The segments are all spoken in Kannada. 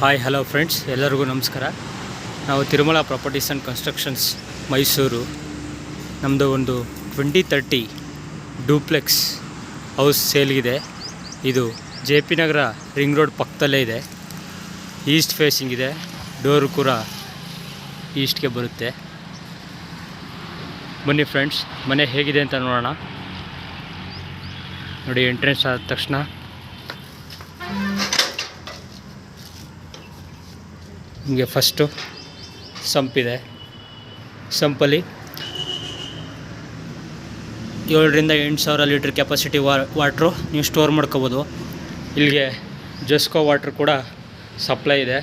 ಹಾಯ್ ಹಲೋ ಫ್ರೆಂಡ್ಸ್, ಎಲ್ಲರಿಗೂ ನಮಸ್ಕಾರ. ನಾವು Tirumala properties and constructions Mysuru. ನಮ್ಮದು ಒಂದು 2030 ಡೂಪ್ಲೆಕ್ಸ್ ಹೌಸ್ ಸೇಲ್ಗಿದೆ. ಇದು JP ನಗರ ರಿಂಗ್ ರೋಡ್ ಪಕ್ಕದಲ್ಲೇ ಇದೆ. ಈಸ್ಟ್ ಫೇಸಿಂಗ್ ಇದೆ. ಡೋರು ಕೂಡ ಈಸ್ಟ್ಗೆ ಬರುತ್ತೆ. ಬನ್ನಿ ಫ್ರೆಂಡ್ಸ್, ಮನೆ ಹೇಗಿದೆ ಅಂತ ನೋಡೋಣ. ನೋಡಿ, ಎಂಟ್ರೆನ್ಸ್ ಆದ ತಕ್ಷಣ ನಿಮಗೆ ಫಸ್ಟು ಸಂಪಿದೆ. ಸಂಪಲ್ಲಿ 7,000 to 8,000 ಲೀಟ್ರ್ ಕೆಪಾಸಿಟಿ ವಾಟ್ರು ನೀವು ಸ್ಟೋರ್ ಮಾಡ್ಕೋಬೋದು. ಇಲ್ಲಿಗೆ ಜಸ್ಕೋ ವಾಟ್ರ್ ಕೂಡ ಸಪ್ಲೈ ಇದೆ.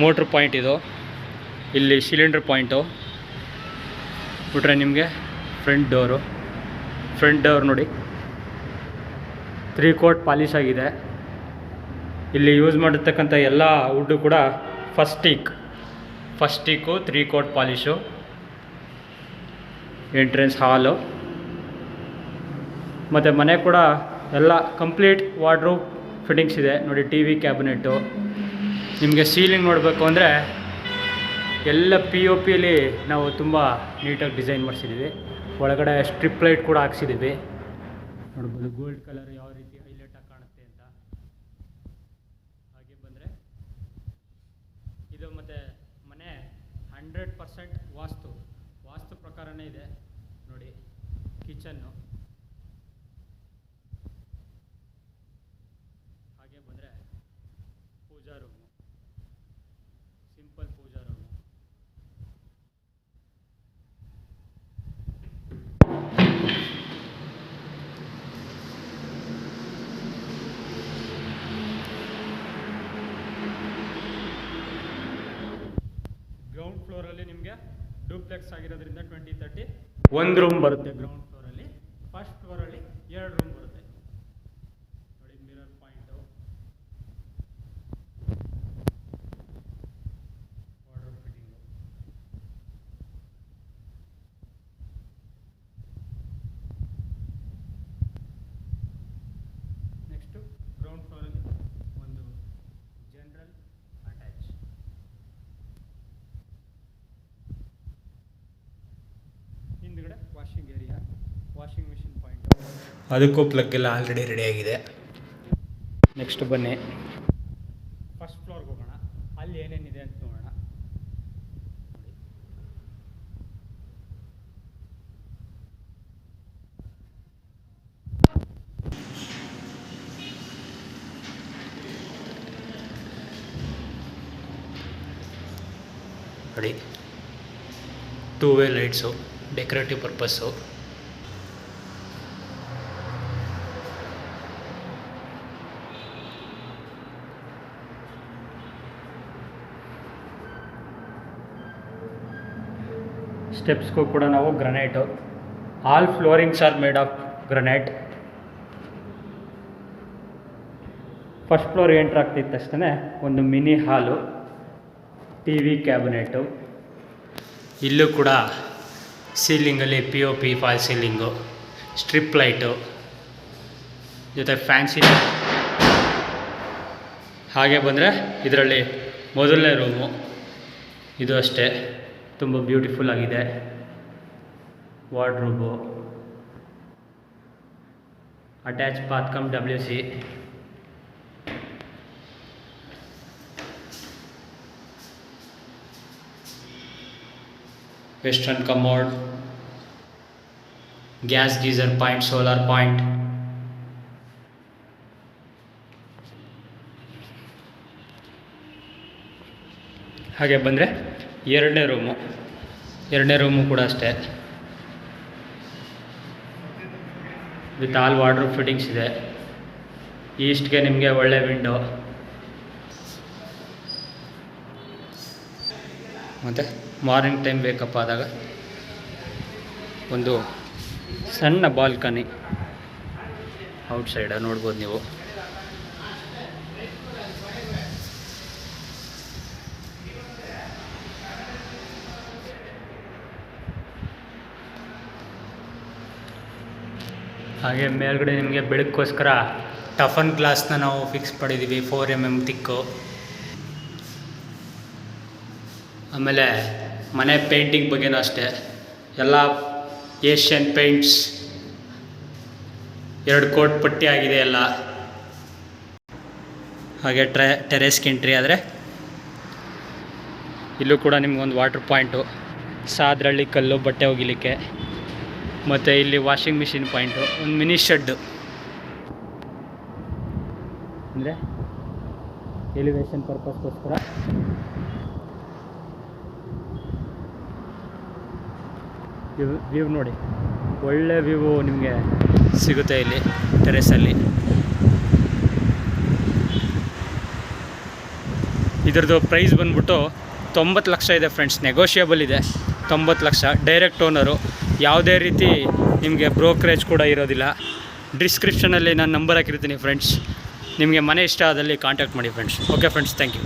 ಮೋಟ್ರ್ ಪಾಯಿಂಟ್ ಇದು. ಇಲ್ಲಿ ಸಿಲಿಂಡ್ರ್ ಪಾಯಿಂಟು ಬಿಟ್ರೆ ನಿಮಗೆ ಫ್ರಂಟ್ ಡೋರ್ ನೋಡಿ, 3 ಕೋಟ್ ಪಾಲಿಶ್ ಆಗಿದೆ. ಇಲ್ಲಿ ಯೂಸ್ ಮಾಡಿರ್ತಕ್ಕಂಥ ಎಲ್ಲ ವುಡ್ಡು ಕೂಡ first teak 3 coat polish. Entrance hall ಮತ್ತು ಮನೆ ಕೂಡ ಎಲ್ಲ ಕಂಪ್ಲೀಟ್ ವಾರ್ಡ್ರೋಬ್ ಫಿಟ್ಟಿಂಗ್ಸ್ ಇದೆ. ನೋಡಿ, TV ಕ್ಯಾಬಿನೆಟ್ಟು. ನಿಮಗೆ ಸೀಲಿಂಗ್ ನೋಡಬೇಕು ಅಂದರೆ ಎಲ್ಲ POPಯಲ್ಲಿ ನಾವು ತುಂಬ ನೀಟಾಗಿ ಡಿಸೈನ್ ಮಾಡಿಸಿದ್ದೀವಿ. ಒಳಗಡೆ ಸ್ಟ್ರಿಪ್ ಲೈಟ್ ಕೂಡ ಹಾಕ್ಸಿದ್ದೀವಿ. ನೋಡ್ಬೋದು ಗೋಲ್ಡ್ ಕಲರ್ ಯಾವ ರೀತಿ ಹೈಲೈಟಾಗಿ ಕಾಣುತ್ತೆ ಅಂತ. ಹಾಗೆ ಬಂದರೆ ಇದು ಮತ್ತು ಮನೆ 100% ವಾಸ್ತು ಪ್ರಕಾರನೇ ಇದೆ. ನೋಡಿ, ಕಿಚನ್ನು. ಹಾಗೆ ಬಂದರೆ puja room, simple puja room. Ground ಫ್ಲೋರಲ್ಲಿ ನಿಮಗೆ ಡೂಪ್ಲೆಕ್ಸ್ ಆಗಿರೋದ್ರಿಂದ 2030 1 ರೂಮ್ ಬರುತ್ತೆ. ಗ್ರೌಂಡ್ ಫ್ಲೋರಲ್ಲಿ, ಫಸ್ಟ್ ಫ್ಲೋರಲ್ಲಿ 2 ರೂಮ್ ಬರುತ್ತೆ. ನೋಡಿ, mirror point, wardrobe fitting. Next ground ಫ್ಲೋರಲ್ಲಿ ಒಂದು ಜನರಲ್ ಅಟ್ಯಾಚ್. ಹಿಂದ್ಗಡೆ washing area, washing machine point. ಅದಕ್ಕೂ ಪ್ಲಗ್ ಎಲ್ಲ ಆಲ್ರೆಡಿ ರೆಡಿಯಾಗಿದೆ. ನೆಕ್ಸ್ಟ್ ಬನ್ನಿ, ಫಸ್ಟ್ ಫ್ಲೋರ್ಗೆ ಹೋಗೋಣ. ಅಲ್ಲಿ ಏನೇನಿದೆ ಅಂತ ನೋಡೋಣ. ನೋಡಿ, 2-way ಲೈಟ್ಸು, ಡೆಕೋರೇಟಿವ್ ಪರ್ಪಸ್ಸು. ಸ್ಟೆಪ್ಸ್ಗೂ ಕೂಡ ನಾವು granite. All floorings are made of granite. First floor enter ಆಗ್ತಿದ್ದ ತಕ್ಷಣ ಒಂದು ಮಿನಿ ಹಾಲು, TV ಕ್ಯಾಬಿನೆಟ್ಟು. ಇಲ್ಲೂ ಕೂಡ ಸೀಲಿಂಗಲ್ಲಿ POP fall ceiling, strip light ಜೊತೆ ಫ್ಯಾನ್ಸಿ. ಹಾಗೆ ಬಂದರೆ ಇದರಲ್ಲಿ ಮೊದಲನೇ ರೂಮು. ಇದು ಅಷ್ಟೇ ತುಂಬ ಬ್ಯೂಟಿಫುಲ್ ಆಗಿದೆ. Wardrobe, attach bath cum WC. Western commode, gas geyser point, solar point. ಹಾಗೆ ಬಂದರೆ ಎರಡನೇ ರೂಮು ಕೂಡ ಅಷ್ಟೇ ವಿತ್ ಆಲ್ ವಾರ್ಡ್ರೋಬ್ ಫಿಟ್ಟಿಂಗ್ಸ್ ಇದೆ. ಈಸ್ಟ್ಗೆ ನಿಮಗೆ ಒಳ್ಳೆ ವಿಂಡೋ. ಮತ್ತು ಮಾರ್ನಿಂಗ್ ಟೈಮ್ ಬೇಕಪ್ಪ ಆದಾಗ ಒಂದು ಸಣ್ಣ ಬಾಲ್ಕನಿ ಔಟ್ಸೈಡ ನೋಡ್ಬೋದು ನೀವು. ಹಾಗೆ ಮೇಲ್ಗಡೆ ನಿಮಗೆ ಬೆಳಕೋಸ್ಕರ ಟಫನ್ ಗ್ಲಾಸ್ನ ನಾವು ಫಿಕ್ಸ್ ಮಾಡಿದ್ದೀವಿ 4 mm ತಿಕ್ಕು. ಆಮೇಲೆ ಮನೆ ಪೇಂಟಿಂಗ್ ಬಗ್ಗೆನೂ ಅಷ್ಟೇ, ಎಲ್ಲ ಏಷ್ಯನ್ ಪೇಂಟ್ಸ್ 2 ಕೋಟ್ ಪಟ್ಟಿ ಆಗಿದೆ ಎಲ್ಲ. ಹಾಗೆ ಟೆರೇಸ್ಗೆ ಎಂಟ್ರಿ ಆದರೆ ಇಲ್ಲೂ ಕೂಡ ನಿಮಗೊಂದು ವಾಟರ್ ಪಾಯಿಂಟು, ಸಾದ್ರಳ್ಳಿ ಕಲ್ಲು ಬಟ್ಟೆ ಒಗಿಲಿಕ್ಕೆ, ಮತ್ತು ಇಲ್ಲಿ ವಾಷಿಂಗ್ ಮಿಷಿನ್ ಪಾಯಿಂಟು, ಒಂದು ಮಿನಿ ಶೆಡ್ಡು ಅಂದರೆ ಎಲಿವೇಶನ್ ಪರ್ಪಸ್ಗೋಸ್ಕರ. ವ್ಯೂ ನೋಡಿ, ಒಳ್ಳೆ ವ್ಯೂ ನಿಮಗೆ ಸಿಗುತ್ತೆ ಇಲ್ಲಿ ಟೆರೇಸಲ್ಲಿ. ಇದ್ರದ್ದು ಪ್ರೈಸ್ ಬಂದ್ಬಿಟ್ಟು 90 ಲಕ್ಷ ಇದೆ ಫ್ರೆಂಡ್ಸ್, ನೆಗೋಷಿಯಬಲ್ ಇದೆ. 90 ಲಕ್ಷ ಡೈರೆಕ್ಟ್ ಓನರು, ಯಾವುದೇ ರೀತಿ ನಿಮಗೆ ಬ್ರೋಕರೇಜ್ ಕೂಡ ಇರೋದಿಲ್ಲ. ಡಿಸ್ಕ್ರಿಪ್ಷನಲ್ಲಿ ನಾನು ನಂಬರ್ ಹಾಕಿರ್ತೀನಿ ಫ್ರೆಂಡ್ಸ್, ನಿಮಗೆ ಮನೆ ಇಷ್ಟ ಆದಲ್ಲಿ ಕಾಂಟ್ಯಾಕ್ಟ್ ಮಾಡಿ friends. Okay friends, thank you.